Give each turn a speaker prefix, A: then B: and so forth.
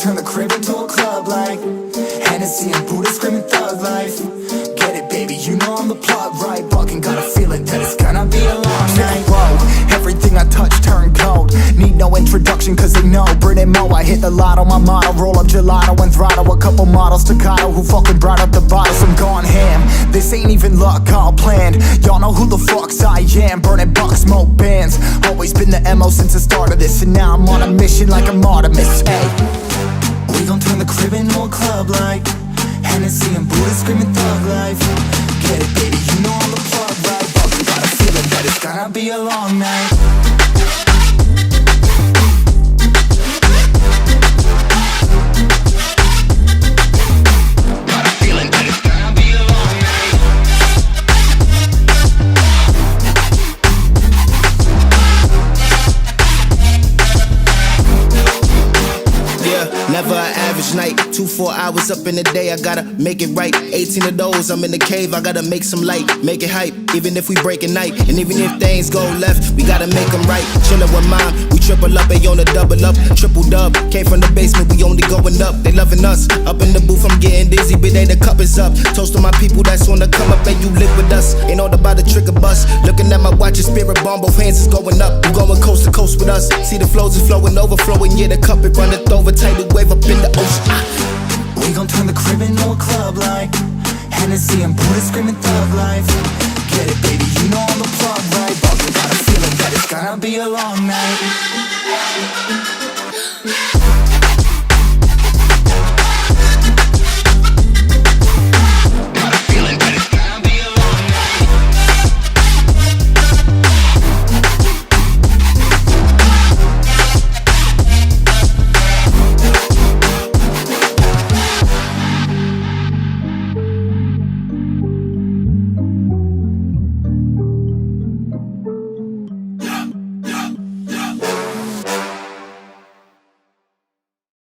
A: turn the crib into a club like Hennessy and Buddha screaming thug life. Get it, baby, you know I'm the plug, right? Fucking got a feeling that it's gonna be a long night. Whoa, everything I touch turn cold. Need no introduction cause they know Brit Mo, I hit the lotto, my motto. Roll up gelato and throttle a couple models staccato who fucking brought up the bottles. I'm gone ham, this ain't even luck, all planned. Y'all know who the fucks I am. Burning bucks, smoke bands. Always been the MO since the start of this. And now I'm on a mission like I'm Artemis. Hey, we gon' turn the crib into a club like Hennessy and Buddha screaming thug life. Get it, baby, you know I'm the plug, right? Fucking got a feeling that it's gonna be a long night.
B: Never an average night, 2-4 hours up in the day, I gotta make it right. 18 of those, I'm in the cave, I gotta make some light, make it hype, even if we break a night. And even if things go left, we gotta make them right. Chillin' with mom, we triple up, they on the double up, triple dub. Came from the basement, we only going up, they loving us. Up in the booth, I'm getting dizzy, but they the cup is up. Toast to my people that's on the come up, and you live with us. Ain't all about the trigger bus. Looking at my watch, your spirit bomb, both hands is going up. You going coast to coast with us. See the flows is flowing, overflowing, yeah, the cup it runneth over, tidal wave up in the ocean.
A: We gon' turn the crib into a club like Hennessy and Buddha screaming thug life. Get it, baby, you know I'm the plug, right? But we got a feeling that it's gonna be a long night.